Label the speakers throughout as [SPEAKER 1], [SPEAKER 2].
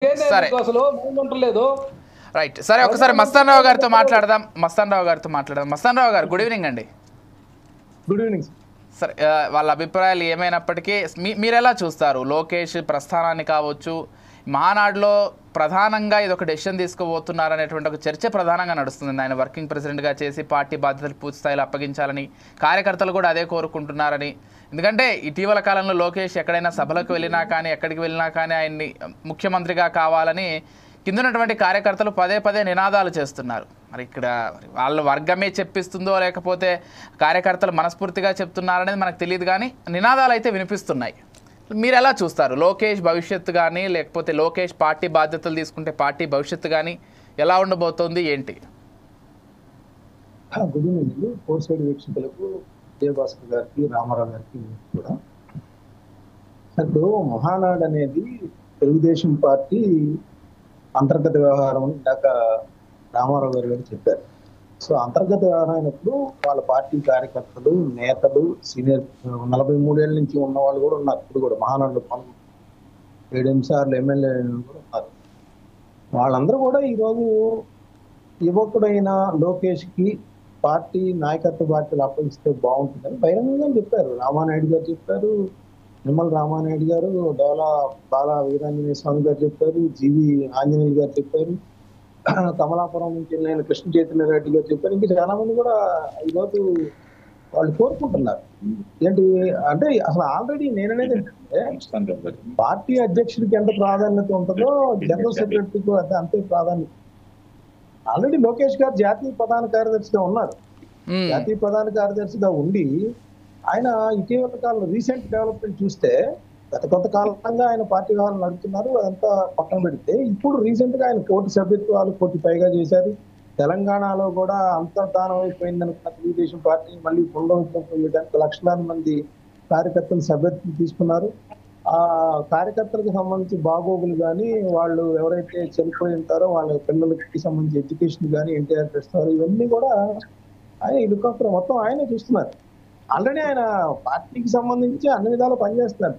[SPEAKER 1] సరే
[SPEAKER 2] అసలు లేదు.
[SPEAKER 1] రైట్. సరే ఒకసారి మస్తాన్ రావు గారితో మాట్లాడదాం. మస్తాన్ రావు గారు గుడ్ ఈవినింగ్ అండి.
[SPEAKER 2] Good evening.
[SPEAKER 1] సరే వాళ్ళ అభిప్రాయాలు ఏమైనప్పటికీ మీరు ఎలా చూస్తారు? లోకేష్ ప్రస్థానాన్ని కావచ్చు, మహానాడులో ప్రధానంగా ఇది ఒక డెసిషన్ తీసుకోబోతున్నారనేటువంటి ఒక చర్చ ప్రధానంగా నడుస్తుంది. ఆయన వర్కింగ్ ప్రెసిడెంట్గా చేసి పార్టీ బాధ్యతలు పూర్తి స్థాయిలో అప్పగించాలని కార్యకర్తలు కూడా అదే కోరుకుంటున్నారని. ఎందుకంటే ఇటీవల కాలంలో లోకేష్ ఎక్కడైనా సభలకు వెళ్ళినా కానీ ఎక్కడికి వెళ్ళినా కానీ ఆయన్ని ముఖ్యమంత్రిగా కావాలని కిందనటువంటి కార్యకర్తలు పదే పదే నినాదాలు చేస్తున్నారు. మరి ఇక్కడ వాళ్ళ వర్గమే చెప్పిస్తుందో లేకపోతే కార్యకర్తలు మనస్ఫూర్తిగా చెప్తున్నారనేది మనకు తెలియదు, కానీ నినాదాలు అయితే వినిపిస్తున్నాయి. మీరు ఎలా చూస్తారు? లోకేష్ భవిష్యత్తు కానీ లేకపోతే లోకేష్ పార్టీ బాధ్యతలు తీసుకుంటే పార్టీ భవిష్యత్తు కానీ ఎలా ఉండబోతోంది ఏంటి?
[SPEAKER 2] Good evening. ఫోర్ సైడ్ వీక్షకులకు, విజయభాస్కర్ గారికి, రామారావు గారికి కూడా. ఇప్పుడు మహానాడు అనేది తెలుగుదేశం పార్టీ అంతర్గత వ్యవహారం అని ఇందాక రామారావు గారు చెప్పారు. సో అంతర్గత వ్యవహారం అయినప్పుడు వాళ్ళ పార్టీ కార్యకర్తలు, నేతలు, సీనియర్ 43 ఏళ్ళ నుంచి ఉన్న వాళ్ళు కూడా ఉన్నారు. ఇప్పుడు కూడా మహానాడులో 7 సార్లు ఎమ్మెల్యే కూడా ఉన్నారు. వాళ్ళందరూ కూడా ఈరోజు యువకుడైన లోకేష్ కి పార్టీ నాయకత్వ బాధ్యతలు అప్పగిస్తే బాగుంటుందని బహిరంగంగా చెప్పారు. రామానాయుడు గారు చెప్పారు, నిమ్మల రామానాయుడు గారు, డోలా బాల వీరాంజనేయ స్వామి గారు చెప్పారు, జీవి ఆంజనేయులు గారు చెప్పారు, కమలాపురం నుంచి నేను కృష్ణ చైతన్య రెడ్డి గారు చెప్పారు. ఇంకా చాలా మంది కూడా ఈరోజు వాళ్ళు కోరుకుంటున్నారు. ఏంటి అంటే అసలు ఆల్రెడీ నేననేది ఏంటంటే పార్టీ అధ్యక్షుడికి ఎంత ప్రాధాన్యత ఉంటుందో జనరల్ సెక్రటరీకి అంతే ప్రాధాన్యత. ఆల్రెడీ లోకేష్ గారు జాతీయ ప్రధాన కార్యదర్శిగా ఉన్నారు. జాతీయ ప్రధాన కార్యదర్శిగా ఉండి ఆయన ఇటీవల కాలంలో రీసెంట్ డెవలప్మెంట్ చూస్తే గత కొంతకాలంగా ఆయన పార్టీ వ్యవహారాలు నడుపుతున్నారు. అదంతా పక్కన పెడితే ఇప్పుడు రీసెంట్ గా ఆయన కోటి సభ్యత్వాలు 1 పైగా చేశారు. తెలంగాణలో కూడా అంతర్ధానం అయిపోయింది అనుకున్న తెలుగుదేశం పార్టీ మళ్ళీ పునరుద్ధరించడానికి లక్షలాది మంది కార్యకర్తలు సభ్యత్వం తీసుకున్నారు. ఆ కార్యకర్తలకు సంబంధించి బాగోగులు కానీ, వాళ్ళు ఎవరైతే చనిపోయి ఉంటారో వాళ్ళ పిల్లలకి సంబంధించి ఎడ్యుకేషన్ కానీ, ఎన్టీఆర్ చేస్తున్నారు, ఇవన్నీ కూడా ఆయన హెలికాప్టర్ మొత్తం ఆయనే చూస్తున్నారు. ఆల్రెడీ ఆయన పార్టీకి సంబంధించి అన్ని విధాలు పనిచేస్తున్నారు.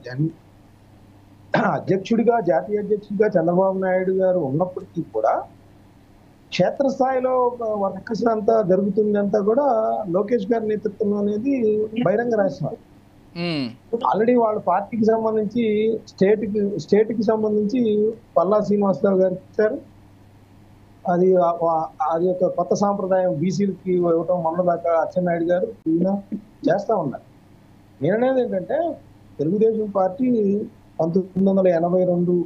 [SPEAKER 2] అధ్యక్షుడిగా, జాతీయ అధ్యక్షుడిగా చంద్రబాబు నాయుడు గారు ఉన్నప్పటికీ కూడా క్షేత్రస్థాయిలో వర్కర్స్ అంతా జరుగుతుంది అంతా కూడా లోకేష్ గారి నేతృత్వంలో అనేది బహిరంగ రాస్తున్నారు. ఆల్రెడీ వాళ్ళ పార్టీకి సంబంధించి స్టేట్ కి సంబంధించి పల్లా శ్రీనివాసరావు గారికి ఇచ్చారు. అది ఒక కొత్త సాంప్రదాయం బీసీలకి ఇవ్వటం మొన్నదాకా అచ్చెన్నాయుడు గారు ఈయన చేస్తా ఉన్నారు. నేననేది ఏంటంటే తెలుగుదేశం పార్టీ 1982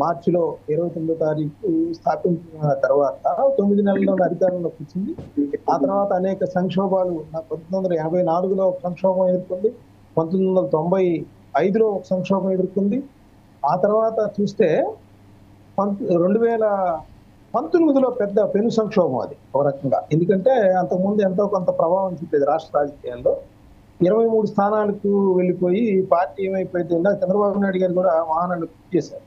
[SPEAKER 2] మార్చిలో 29వ తారీఖు స్థాపించిన తర్వాత 9 నెలల్లో అధికారంలోకి వచ్చింది. ఆ తర్వాత అనేక సంక్షోభాలు 1984లో ఒక సంక్షోభం ఎదుర్కొంది, 1995లో ఒక సంక్షోభం ఎదుర్కొంది. ఆ తర్వాత చూస్తే 2019లో పెద్ద పెను సంక్షోభం అది ఒక రకంగా. ఎందుకంటే అంతకుముందు ఎంతో కొంత ప్రభావం చూపేది రాష్ట్ర రాజకీయాల్లో. 23 స్థానాలకు వెళ్ళిపోయి పార్టీ ఏమైపోయింది, చంద్రబాబు నాయుడు గారు కూడా మహానాడు చేశారు.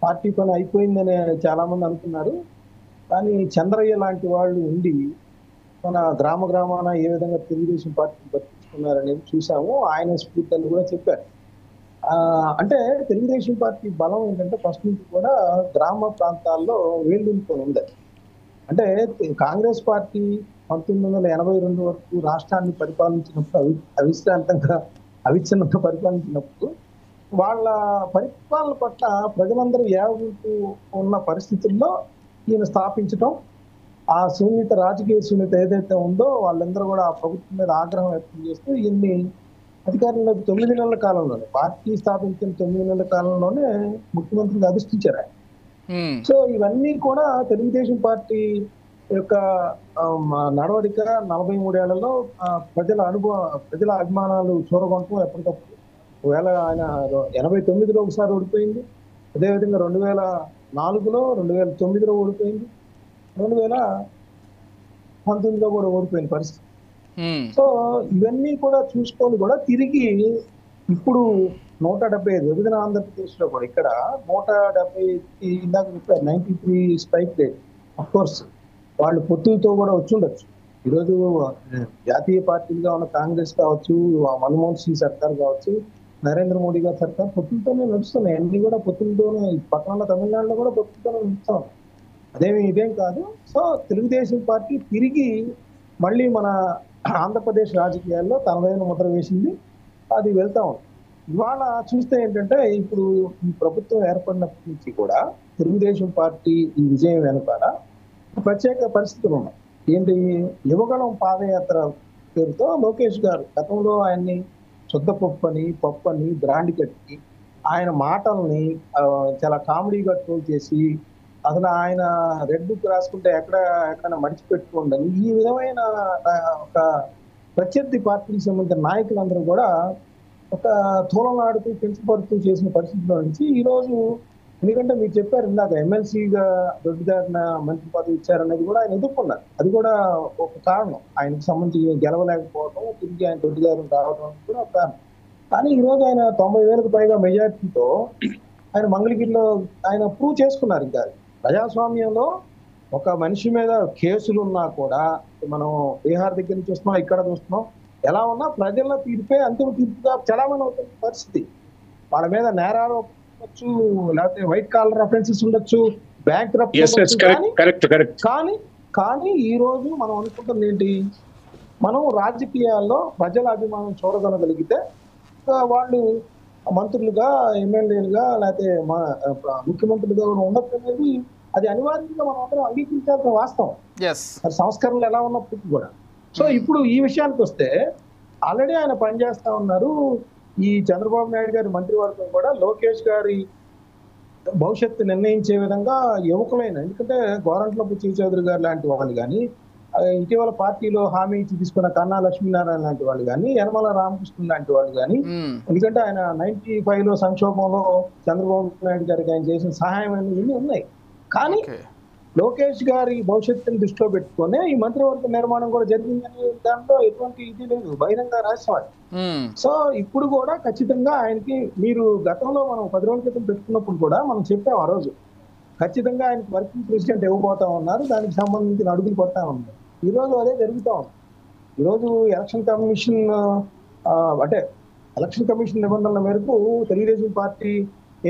[SPEAKER 2] పార్టీ పని అయిపోయిందని చాలా మంది అనుకున్నారు. కానీ చంద్రయ్య లాంటి వాళ్ళు ఉండి మన గ్రామాన ఏ విధంగా తెలుగుదేశం పార్టీని బతికించుకున్నారనేది చూసాము. ఆయన స్ఫూర్తి అని కూడా చెప్పారు. అంటే తెలుగుదేశం పార్టీ బలం ఏంటంటే ఫస్ట్ నుంచి కూడా గ్రామ ప్రాంతాల్లో వేళ్ళుకొని ఉంది. అంటే కాంగ్రెస్ పార్టీ 1982 వరకు రాష్ట్రాన్ని పరిపాలించినప్పుడు అవిచ్ఛిన్నంగా పరిపాలించినప్పుడు వాళ్ళ పరిపాలన పట్ల ప్రజలందరూ ఏవగుతూ ఉన్న పరిస్థితుల్లో ఈయన స్థాపించడం, ఆ రాజకీయ శూన్యత ఏదైతే ఉందో వాళ్ళందరూ కూడా ఆ ప్రభుత్వం మీద ఆగ్రహం వ్యక్తం చేస్తూ ఈయన్ని అధికారంలోకి 9 నెలల కాలంలోనే, పార్టీ స్థాపించిన 9 నెలల కాలంలోనే ముఖ్యమంత్రిని అధిష్ఠించారు ఆయన. సో ఇవన్నీ కూడా తెలుగుదేశం పార్టీ యొక్క నడవడిక 43 ఏళ్లలో ప్రజల అభిమానాలు చూరగొనటం ఎప్పటికప్పుడు. ఒకవేళ ఆయన 89లో ఒకసారి ఓడిపోయింది, అదేవిధంగా 2004లో, 2009లో ఓడిపోయింది, 2019లో కూడా ఓడిపోయిన పరిస్థితి. సో ఇవన్నీ కూడా చూసుకొని కూడా తిరిగి ఇప్పుడు 175 విభజన ఆంధ్రప్రదేశ్ లో కూడా ఇక్కడ 170 ఇందాక చెప్పారు 93 స్ట్రైక్ రేట్. అఫ్ కోర్స్ వాళ్ళు పొత్తులతో కూడా వచ్చి ఉండొచ్చు. ఈరోజు జాతీయ పార్టీలుగా ఉన్న కాంగ్రెస్ కావచ్చు, మన్మోహన్ సింగ్ సర్కార్ కావచ్చు, నరేంద్ర మోడీ గారి సర్కార్ పొత్తులతోనే నడుస్తున్నాయి, అన్ని కూడా పొత్తులతోనే. పక్కన తమిళనాడులో కూడా పొత్తులతోనే నడుస్తాం, ఇదేం కాదు. సో తెలుగుదేశం పార్టీ తిరిగి మళ్ళీ మన ఆంధ్రప్రదేశ్ రాజకీయాల్లో తనదైన ముద్ర వేసింది, అది వెళ్తా ఉంది. ఇవాళ చూస్తే ఏంటంటే ఇప్పుడు ఈ ప్రభుత్వం ఏర్పడినప్పటి నుంచి కూడా తెలుగుదేశం పార్టీ ఈ విజయం వెనుకాల ప్రత్యేక పరిస్థితులు ఉన్నాయి. ఏంటి, యువగళం పాదయాత్ర పేరుతో లోకేష్ గారు గతంలో ఆయన్ని పప్పు అని బ్రాండ్ కట్టి ఆయన మాటల్ని చాలా కామెడీగా ట్రోల్ చేసి అసలు ఆయన రెడ్ బుక్ రాసుకుంటే ఎక్కడ మడిచిపెట్టుకోండి, ఈ విధమైన ఒక ప్రత్యర్థి పార్టీకి సంబంధించిన నాయకులందరూ కూడా ఒక తూలనాడుతూ పెంచుపడుతూ చేసిన పరిస్థితిలో నుంచి ఈ రోజు, ఎందుకంటే మీరు చెప్పారు ఇందాక ఎమ్మెల్సీగా దొడ్డిదారిన మంత్రి పదవి ఇచ్చారనేది కూడా ఆయన ఎదుర్కొన్నారు. అది కూడా ఒక కారణం, ఆయనకు సంబంధించి గెలవలేకపోవడం, తిరిగి ఆయన దొడ్డిదారిని రావడం కూడా ఒక కారణం. కానీ ఈ రోజు ఆయన 90,000కు పైగా మెజార్టీతో ఆయన మంగళగిరిలో ఆయన ప్రూవ్ చేసుకున్నారు. ఇంకా ప్రజాస్వామ్యంలో ఒక మనిషి మీద కేసులు ఉన్నా కూడా, మనం బీహార్ దగ్గర నుంచి చూస్తున్నాం, ఇక్కడ చూస్తున్నాం, ఎలా ఉన్నా ప్రజల తీర్పే అంతిమ తీర్పుగా చలామణి అవుతున్న పరిస్థితి. వాళ్ళ మీద నేరాలు ఉండొచ్చు, లేకపోతే వైట్ కాలర్ అఫెన్సెస్ ఉండొచ్చు, బ్యాంక్ కానీ ఈ రోజు మనం అనుకుంటుంది ఏంటి, మనం రాజకీయాల్లో ప్రజల అభిమానం చూడగలగలిగితే వాళ్ళు మంత్రులుగా, ఎమ్మెల్యేలుగా, లేకపోతే ముఖ్యమంత్రులుగా ఉండొచ్చు అనేది అది అనివార్యంగా మనం అందరం అంగీకరించాల్సిన వాస్తవం. అది సంస్కరణలు ఎలా ఉన్నప్పటికీ కూడా. సో ఇప్పుడు ఈ విషయానికి వస్తే ఆల్రెడీ ఆయన పనిచేస్తా ఉన్నారు. ఈ చంద్రబాబు నాయుడు గారి మంత్రివర్గం కూడా లోకేష్ గారి భవిష్యత్తు నిర్ణయించే విధంగా యువకులైన, ఎందుకంటే గోరంట్ల బుచ్చి చౌదరి గారు లాంటి వాళ్ళు కానీ, ఇటీవల పార్టీలో హామీ ఇచ్చి తీసుకున్న కన్నా లక్ష్మీనారాయణ లాంటి వాళ్ళు కానీ, యనమల రామకృష్ణ లాంటి వాళ్ళు కానీ, ఎందుకంటే ఆయన 95లో సంక్షోభంలో చంద్రబాబు నాయుడు గారికి ఆయన చేసిన సహాయం ఇవన్నీ ఉన్నాయి. కానీ లోకేష్ గారి భవిష్యత్తుని దృష్టిలో పెట్టుకునే ఈ మంత్రివర్గ నిర్మాణం కూడా జరిగిందని దాంట్లో ఎటువంటి ఇది లేదు, బహిరంగ రహస్యం. సో ఇప్పుడు కూడా ఖచ్చితంగా ఆయనకి, మీరు గతంలో మనం 10 రోజుల క్రితం పెట్టుకున్నప్పుడు కూడా మనం చెప్పాం ఆ రోజు, ఖచ్చితంగా ఆయనకి వర్కింగ్ ప్రెసిడెంట్ ఇవ్వబోతా ఉన్నారు, దానికి సంబంధించిన అడుగులు పడతా ఉన్నారు. ఈ రోజు అదే జరుగుతా ఉంది. ఈరోజు ఎలక్షన్ కమిషన్ నిబంధనల మేరకు తెలుగుదేశం పార్టీ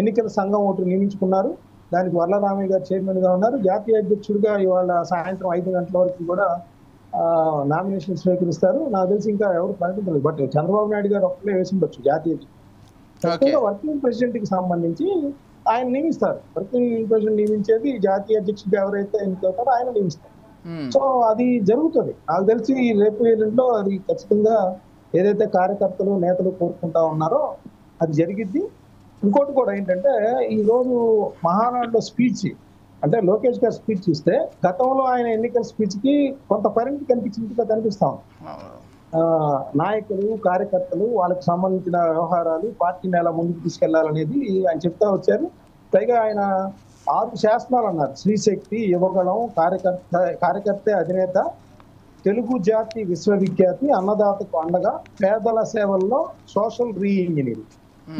[SPEAKER 2] ఎన్నికల సంఘం ఒకటి నియమించుకున్నారు. దానికి వర్లరామయ్య గారు చైర్మన్ గా ఉన్నారు. జాతీయ అధ్యక్షుడిగా ఇవాళ సాయంత్రం 5 గంటల వరకు కూడా నామినేషన్ స్వీకరిస్తారు. నాకు తెలిసి ఇంకా ఎవరు ప్రకటించలేదు, బట్ చంద్రబాబు నాయుడు గారు ఒక్కలే వేసి ఉండొచ్చు జాతీయ అధ్యక్షుడు. వర్కింగ్ ప్రెసిడెంట్ కి సంబంధించి ఆయన నియమిస్తారు. వర్కింగ్ ప్రెసిడెంట్ నియమించేది జాతీయ అధ్యక్షుడిగా ఎవరైతే ఎన్నికవుతారో ఆయన నియమిస్తారు. సో అది జరుగుతుంది. నాకు తెలిసి రేపు ఎల్లుండిలో అది ఖచ్చితంగా ఏదైతే కార్యకర్తలు నేతలు కోరుకుంటా ఉన్నారో అది జరిగిద్ది. ఇంకోటి కూడా ఏంటంటే, ఈ రోజు మహానాడులో స్పీచ్, అంటే లోకేష్ గారి స్పీచ్ చూస్తే గతంలో ఆయన ఎన్నికల స్పీచ్ కి కొంత పరిమితి కనిపిస్తాం. నాయకులు, కార్యకర్తలు, వాళ్ళకి సంబంధించిన వ్యవహారాలు, పార్టీని ఎలా ముందుకు తీసుకెళ్లాలనేది ఆయన చెప్తా వచ్చారు. పైగా ఆయన 6 శాసనాలు అన్నారు. శ్రీశక్తి, యువగళం, కార్యకర్త అధినేత, తెలుగు జాతి విశ్వవిఖ్యాతి, అన్నదాతకు అండగా, పేదల సేవల్లో సోషల్ రీఇంజనీరింగ్.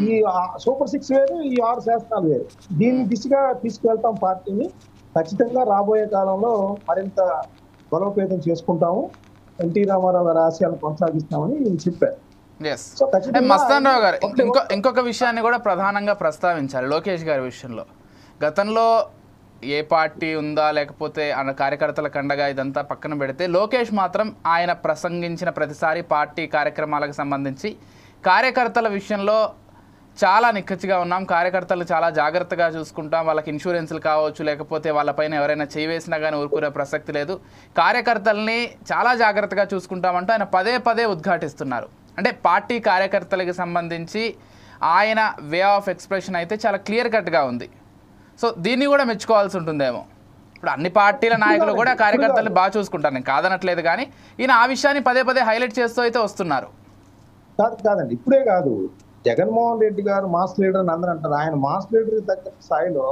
[SPEAKER 2] ఈ సూపర్ 6 వేరు, ఈ 6 శాసనాలు వేరు. దీని దిశగా తీసుకువెళ్తాం పార్టీని. ఖచ్చితంగా రాబోయే కాలంలో మరింత బలోపేతం చేసుకుంటాము, ఎన్టీ రామారావు గారి ఆశయాలను కొనసాగిస్తామని చెప్పారు.
[SPEAKER 1] మస్తాన్ రావు గారు ఇంకొక విషయాన్ని కూడా ప్రధానంగా ప్రస్తావించాలి లోకేష్ గారి విషయంలో. గతంలో ఏ పార్టీ ఉందా లేకపోతే ఆయన కార్యకర్తల కండగా ఇదంతా పక్కన పెడితే, లోకేష్ మాత్రం ఆయన ప్రసంగించిన ప్రతిసారి పార్టీ కార్యక్రమాలకు సంబంధించి కార్యకర్తల విషయంలో చాలా నిక్కచ్చిగా ఉన్నాం, కార్యకర్తలు చాలా జాగ్రత్తగా చూసుకుంటాం, వాళ్ళకి ఇన్సూరెన్స్లు కావచ్చు, లేకపోతే వాళ్ళపైన ఎవరైనా చేవేసినా కానీ ఊరుకునే ప్రసక్తి లేదు, కార్యకర్తల్ని చాలా జాగ్రత్తగా చూసుకుంటామంటూ ఆయన పదే ఉద్ఘాటిస్తున్నారు. అంటే పార్టీ కార్యకర్తలకు సంబంధించి ఆయన వే ఆఫ్ ఎక్స్ప్రెషన్ అయితే చాలా క్లియర్ కట్గా ఉంది. సో దీన్ని కూడా మెచ్చుకోవాల్సి ఉంటుందేమో. ఇప్పుడు అన్ని పార్టీల నాయకులు కూడా కార్యకర్తలు బాగా చూసుకుంటారు, నేను కాదనట్లేదు, కానీ ఈయన ఆ విషయాన్ని పదే హైలైట్ చేస్తూ అయితే వస్తున్నారు.
[SPEAKER 2] కాదండి, ఇప్పుడే కాదు, జగన్మోహన్ రెడ్డి గారు మాస్ లీడర్ అని అందరూ అంటారు. ఆయన మాస్ లీడర్ తగ్గ స్థాయిలో,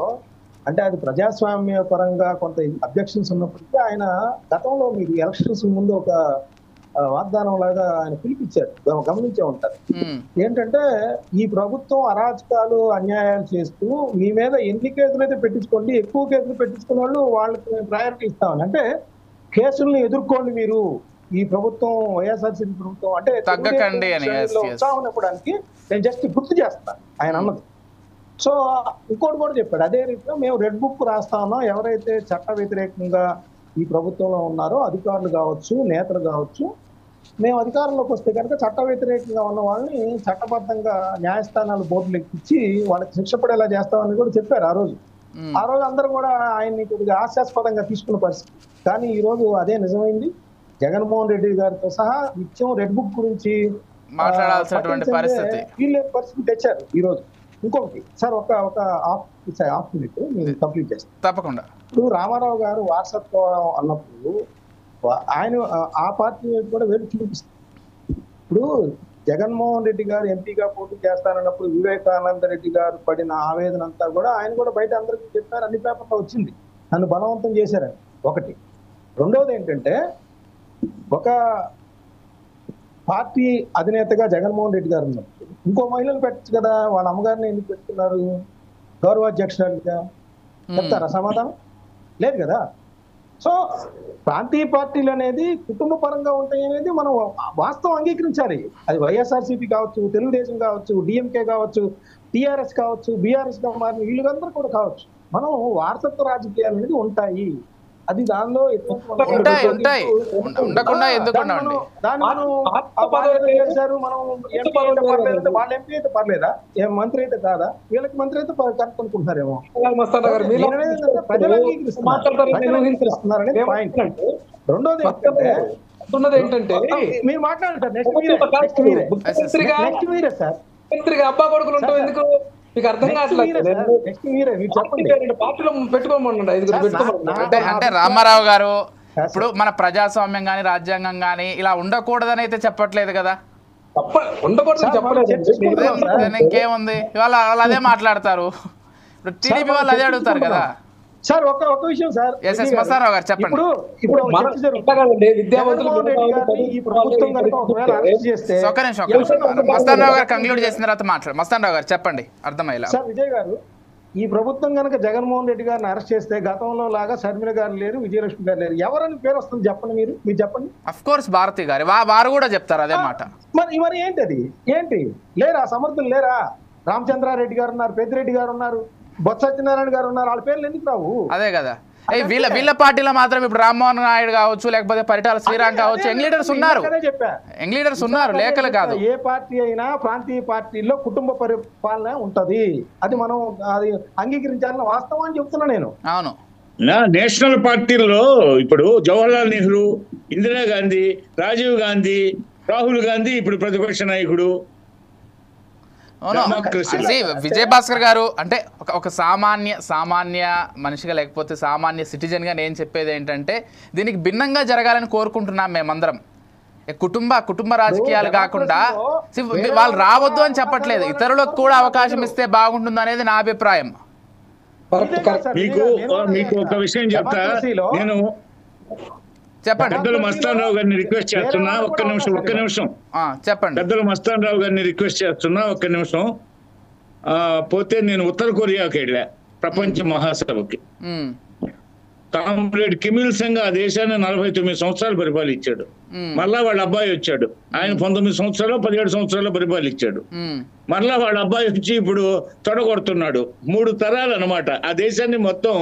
[SPEAKER 2] అంటే అది ప్రజాస్వామ్య పరంగా కొంత అబ్జెక్షన్స్ ఉన్నప్పటికీ ఆయన గతంలో మీరు ఎలక్షన్స్ ముందు ఒక వాగ్దానం లాగా ఆయన పిలిపించారు, గమనించే ఉంటారు. ఏంటంటే, ఈ ప్రభుత్వం అరాచకాలు అన్యాయాలు చేస్తూ మీ మీద ఎన్ని కేసులు అయితే పెట్టించుకోండి, ఎక్కువ కేసులు పెట్టించుకున్న వాళ్ళు వాళ్ళకి ప్రయారిటీ ఇస్తామని, అంటే కేసుల్ని ఎదుర్కోండి, మీరు ఈ ప్రభుత్వం వైఎస్ఆర్సీపీ ప్రభుత్వం అంటే
[SPEAKER 1] తగ్గకండి అని,
[SPEAKER 2] ఉత్సాహం ఇవ్వడానికి నేను జస్ట్ గుర్తు చేస్తాను ఆయన అన్నది. సో ఇంకోటి కూడా చెప్పాడు అదే రీతిలో మేము రెడ్ బుక్ రాస్తా ఉన్నాం, ఎవరైతే చట్ట వ్యతిరేకంగా ఈ ప్రభుత్వంలో ఉన్నారో అధికారులు కావచ్చు నేతలు కావచ్చు, మేము అధికారంలోకి వస్తే కనుక చట్ట వ్యతిరేకంగా ఉన్న వాళ్ళని చట్టబద్ధంగా న్యాయస్థానాలు బోర్డులు ఎక్కించి వాళ్ళకి శిక్ష పడేలా చేస్తామని కూడా చెప్పారు ఆ రోజు. ఆ రోజు అందరూ కూడా ఆయన్ని కొద్దిగా హాస్యాస్పదంగా తీసుకున్న పరిస్థితి. కానీ ఈ రోజు అదే నిజమైంది. జగన్మోహన్ రెడ్డి గారితో సహా నిత్యం రెడ్ బుక్ గురించి
[SPEAKER 1] మాట్లాడాల్సినటువంటి పరిస్థితి
[SPEAKER 2] తెచ్చారు ఈ రోజు. ఇంకొకటి సార్, ఒక హాఫ్ మినిట్ నేను కంప్లీట్ చేస్తాను
[SPEAKER 1] తప్పకుండా.
[SPEAKER 2] ఇప్పుడు రామారావు గారు వారసత్వం అన్నప్పుడు ఆయన ఆ పార్టీ కూడా వేరు చూపిస్తారు. ఇప్పుడు జగన్మోహన్ రెడ్డి గారు ఎంపీగా పోటీ చేస్తానన్నప్పుడు వివేకానంద రెడ్డి గారు పడిన ఆవేదన అంతా కూడా ఆయన కూడా బయట అందరికీ చెప్పారు, అన్ని పేపర్లో వచ్చింది, నన్ను బలవంతం చేశారని. ఒకటి. రెండవది ఏంటంటే ఒక పార్టీ అధినేతగా జగన్మోహన్ రెడ్డి గారు ఉన్నప్పుడు ఇంకో మహిళలు పెట్టచ్చు కదా, వాళ్ళ అమ్మగారిని ఎందుకు పెట్టుకున్నారు గౌరవాధ్యక్షురాలుగా? చెప్తారా సమాధానం? లేదు కదా. సో ప్రాంతీయ పార్టీలు అనేది కుటుంబ పరంగా ఉంటాయి అనేది మనం వాస్తవం అంగీకరించాలి. అది వైఎస్ఆర్సీపీ కావచ్చు, తెలుగుదేశం కావచ్చు, డిఎంకే కావచ్చు, టిఆర్ఎస్ కావచ్చు, బీఆర్ఎస్ గా మారిన వీళ్ళందరూ కూడా కావచ్చు. మనం వారసత్వ రాజకీయాలు అనేది ఉంటాయి. అది దానిలో
[SPEAKER 1] ఉండకుండా ఎందుకున్నాండి
[SPEAKER 2] చేశారు. మనం వాళ్ళ ఎంపీ అయితే పర్లేదా, ఏం మంత్రి అయితే కాదా, వీళ్ళకి మంత్రి అయితే కరెక్ట్ అనుకుంటున్నారేమో. ప్రజలు అంగీకరిస్తున్నారనేది పాయింట్. రెండోది ఏంటంటే మీరు మాట్లాడండి నెక్స్ట్ మీరే సార్
[SPEAKER 3] అబ్బా కొడుకులు ఉంటాం ఎందుకు మీకు అర్థం
[SPEAKER 1] అంటే రామారావు గారు ఇప్పుడు మన ప్రజాస్వామ్యం గాని రాజ్యాంగం గాని ఇలా ఉండకూడదని అయితే చెప్పట్లేదు కదా. ఇంకేముంది ఇవాళ వాళ్ళు అదే మాట్లాడతారు, ఇప్పుడు టీడీపీ వాళ్ళు అదే అడుగుతారు కదా.
[SPEAKER 2] సార్ ఒక విషయం సార్,
[SPEAKER 1] మస్తానరావు గారు చెప్పండి. మస్తానరావు గారు కంక్లూడ్ చేసిన తర్వాత మాట్లాడు. మస్తానరావు గారు చెప్పండి అర్థమయ్యేలా.
[SPEAKER 2] సార్ విజయ్ గారు, ఈ ప్రభుత్వం కనుక జగన్మోహన్ రెడ్డి గారిని అరెస్ట్ చేస్తే గతంలో లాగా షర్మిల గారు లేరు, విజయలక్ష్మి గారు లేరు, ఎవరని పేరు వస్తుంది చెప్పండి, మీరు చెప్పండి.
[SPEAKER 1] అఫ్ కోర్స్ భారతి గారు వారు కూడా చెప్తారు అదే మాట.
[SPEAKER 2] మరి ఏంటి లేరా సమర్థులు లేరా? రామచంద్రారెడ్డి గారు ఉన్నారు, పెద్దిరెడ్డి గారు ఉన్నారు, బొత్స సత్యనారాయణ గారు ఉన్నారు, వాళ్ళ పేర్లు ఎందుకు రావు?
[SPEAKER 1] అదే కదా. వీళ్ళ పార్టీలో మాత్రం ఇప్పుడు రామ్మోహన్ నాయుడు కావచ్చు, లేకపోతే పరిటాల శ్రీరామ్ కావచ్చు, యంగ్ లీడర్స్ ఉన్నారు, లేఖలు కాదు.
[SPEAKER 2] ఏ పార్టీ అయినా ప్రాంతీయ పార్టీల్లో కుటుంబ పరిపాలన ఉంటది, అది మనం అది అంగీకరించాలని వాస్తవం అని చెప్తున్నా నేను.
[SPEAKER 1] అవును,
[SPEAKER 4] నేషనల్ పార్టీల్లో ఇప్పుడు జవహర్లాల్ నెహ్రూ, ఇందిరాగాంధీ, రాజీవ్ గాంధీ, రాహుల్ గాంధీ ఇప్పుడు ప్రతిపక్ష నాయకుడు.
[SPEAKER 1] విజయ్ భాస్కర్ గారు అంటే ఒక సామాన్య మనిషిగా లేకపోతే సామాన్య సిటిజన్ గా నేను చెప్పేది ఏంటంటే దీనికి భిన్నంగా జరగాలని కోరుకుంటున్నాం మేమందరం. కుటుంబ రాజకీయాలు కాకుండా వాళ్ళు రావద్దు అని చెప్పట్లేదు, ఇతరులకు కూడా అవకాశం ఇస్తే బాగుంటుంది అనేది నా అభిప్రాయం.
[SPEAKER 4] మీకు ఒక విషయం చెప్తా, నేను
[SPEAKER 1] చెప్పండి.
[SPEAKER 4] పెద్దలు మస్తానరావు గారిని రిక్వెస్ట్ చేస్తున్నా, ఒక్క నిమిషం
[SPEAKER 1] చెప్పండి.
[SPEAKER 4] పెద్దలు మస్తానరావు గారిని రిక్వెస్ట్ చేస్తున్నా, ఒక్క నిమిషం. పోతే నేను ఉత్తర కొరియాకి వెళ్ళా ప్రపంచ మహాసభకి. కామ్రేడ్ కిమ్ ఇల్ సంగ్ ఆ దేశాన్ని 49 సంవత్సరాలు పరిపాలించాడు. మళ్ళా వాళ్ళ అబ్బాయి వచ్చాడు, ఆయన 19 సంవత్సరాలు 17 సంవత్సరాలు పరిపాలించాడు. మళ్ళా వాళ్ళ అబ్బాయి వచ్చి ఇప్పుడు తొడగొడుతున్నాడు. 3 తరాలు అనమాట. ఆ దేశాన్ని మొత్తం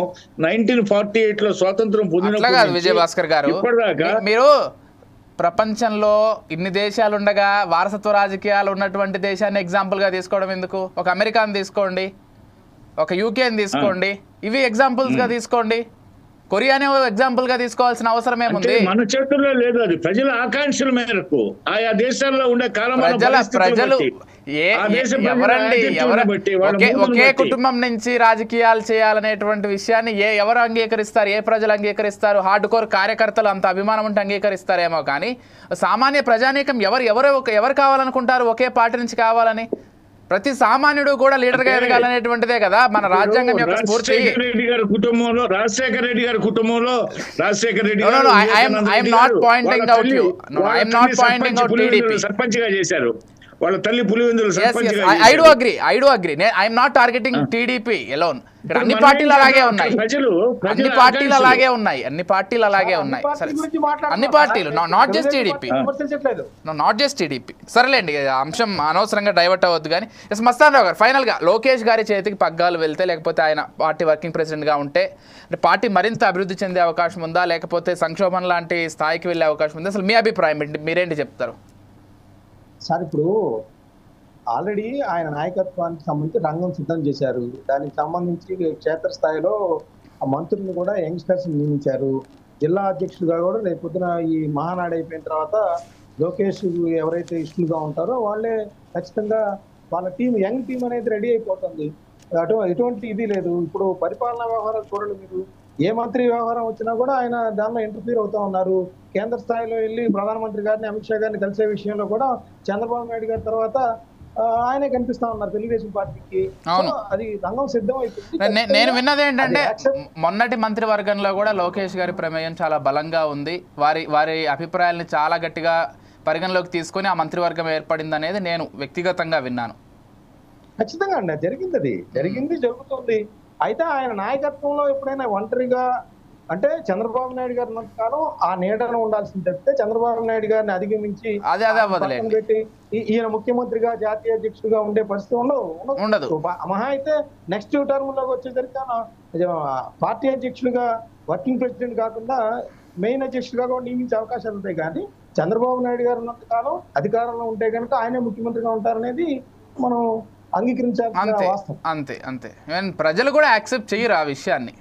[SPEAKER 4] 1948 లో స్వాతంత్రం పొందిన
[SPEAKER 1] విజయ్ భాస్కర్ గారు,
[SPEAKER 4] ఇప్పటిదాకా
[SPEAKER 1] మీరు ప్రపంచంలో ఇన్ని దేశాలు ఉండగా వారసత్వ రాజకీయాలు ఉన్నటువంటి దేశాన్ని ఎగ్జాంపుల్ గా తీసుకోవడం ఎందుకు? ఒక అమెరికాని తీసుకోండి, ఒక యూకేని తీసుకోండి, ఇవి ఎగ్జాంపుల్స్ గా తీసుకోండి. కొరియానే ఎగ్జాంపుల్ గా తీసుకోవాల్సిన అవసరం ఏముంది?
[SPEAKER 4] మన చేతుల్లో లేదు, అది ప్రజల ఆకాంక్షల మేరకు ఆయా దేశాల్లో ఉండే
[SPEAKER 1] ప్రజలు ఒకే కుటుంబం నుంచి రాజకీయాలు చేయాలనేటువంటి విషయాన్ని ఎవరు అంగీకరిస్తారు? ఏ ప్రజలు అంగీకరిస్తారు? హార్డ్ కోర్ కార్యకర్తలు అంత అభిమానం ఉంటే అంగీకరిస్తారేమో, కానీ సామాన్య ప్రజానీకం ఎవరు కావాలనుకుంటారు ఒకే పార్టీ నుంచి కావాలని? ప్రతి సామాన్యుడు కూడా లీడర్ గా ఎదగాలనేటువంటిదే కదా మన రాజ్యాంగం యొక్క స్ఫూర్తి.
[SPEAKER 4] రాజశేఖర రెడ్డి గారి కుటుంబంలో
[SPEAKER 1] సర్పంచ్ గా చేశారు.
[SPEAKER 4] వాళ్ళ తల్లి పులివెందుల సర్పంచ్ గా
[SPEAKER 1] I do agri I'm not targeting TDP alone. ఇక్కడ అన్ని పార్టీలు అలాగే ఉన్నాయి, అన్ని పార్టీలు అలాగే ఉన్నాయి, అన్ని పార్టీలు అలాగే ఉన్నాయి. సరే, అన్ని పార్టీలు, not just TDP, not just TDP. సరేలేండి, అంశం అనవసరంగా డైవర్ట్ అవ్వద్దు. కానీ ఎస్ మస్తాన్ రావు గారు, ఫైనల్ గా లోకేష్ గారి చేతికి పగ్గాలు వెళ్తే, లేకపోతే ఆయన పార్టీ వర్కింగ్ ప్రెసిడెంట్ గా ఉంటే పార్టీ మరింత అభివృద్ధి చెందే అవకాశం ఉందా, లేకపోతే సంక్షోభం లాంటి స్థాయికి వెళ్ళే అవకాశం ఉందా? అసలు మీ అభిప్రాయం ఏంటి, మీరేంటి చెప్తారు?
[SPEAKER 2] సార్ ఇప్పుడు ఆల్రెడీ ఆయన నాయకత్వానికి సంబంధించి రంగం సిద్ధం చేశారు. దానికి సంబంధించి క్షేత్రస్థాయిలో ఆ మంత్రులను కూడా యంగ్స్టర్స్ నియమించారు. జిల్లా అధ్యక్షులుగా కూడా రేపు పొద్దున ఈ మహానాడు అయిపోయిన తర్వాత లోకేష్ ఎవరైతే ఇష్టలుగా ఉంటారో వాళ్ళే ఖచ్చితంగా వాళ్ళ టీం, యంగ్ టీం అనేది రెడీ అయిపోతుంది. ఎటువంటి ఇది లేదు. ఇప్పుడు పరిపాలనా వ్యవహారాలు చూడండి, మీరు ఏ మంత్రి వ్యవహారం వచ్చినా కూడా ఆయన దానిలో ఇంటర్ఫీర్ అవుతా ఉన్నారు. కేంద్ర స్థాయిలో వెళ్ళి ప్రధానమంత్రి గారిని, అమిత్ షా గారిని కలిసే విషయంలో కూడా చంద్రబాబు నాయుడు గారి తర్వాత ఆయనే కనిపిస్తా ఉన్నారు తెలుగుదేశం పార్టీకి. అది రంగం సిద్ధం అయిపోయింది.
[SPEAKER 1] నేను విన్నది ఏంటంటే, మొన్నటి మంత్రివర్గంలో కూడా లోకేష్ గారి ప్రమేయం చాలా బలంగా ఉంది. వారి అభిప్రాయాల్ని చాలా గట్టిగా పరిగణలోకి తీసుకొని ఆ మంత్రివర్గం ఏర్పడింది అనేది నేను వ్యక్తిగతంగా విన్నాను.
[SPEAKER 2] ఖచ్చితంగా అండి, జరిగింది జరుగుతుంది. అయితే ఆయన నాయకత్వంలో ఎప్పుడైనా ఒంటరిగా, అంటే చంద్రబాబు నాయుడు గారి కాలం ఆ నీడను ఉండాల్సింది తప్పితే చంద్రబాబు నాయుడు గారిని అధిగమించి పెట్టి ఈయన ముఖ్యమంత్రిగా, జాతీయ అధ్యక్షుడిగా ఉండే పరిస్థితి ఉండదు. మహా అయితే నెక్స్ట్ టర్మ్ లోకి వచ్చేసరికి పార్టీ అధ్యక్షుడిగా, వర్కింగ్ ప్రెసిడెంట్ కాకుండా మెయిన్ అధ్యక్షుడిగా కూడా నియమించే అవకాశాలు ఉంటాయి. కానీ చంద్రబాబు నాయుడు గారు ఉన్నంత కాలం అధికారంలో ఉంటే కనుక ఆయనే ముఖ్యమంత్రిగా ఉంటారనేది మనం అంగీకరించాల్సిన వాస్తవం.
[SPEAKER 1] అంతే ప్రజలు కూడా యాక్సెప్ట్ చేయరు ఆ విషయాన్ని.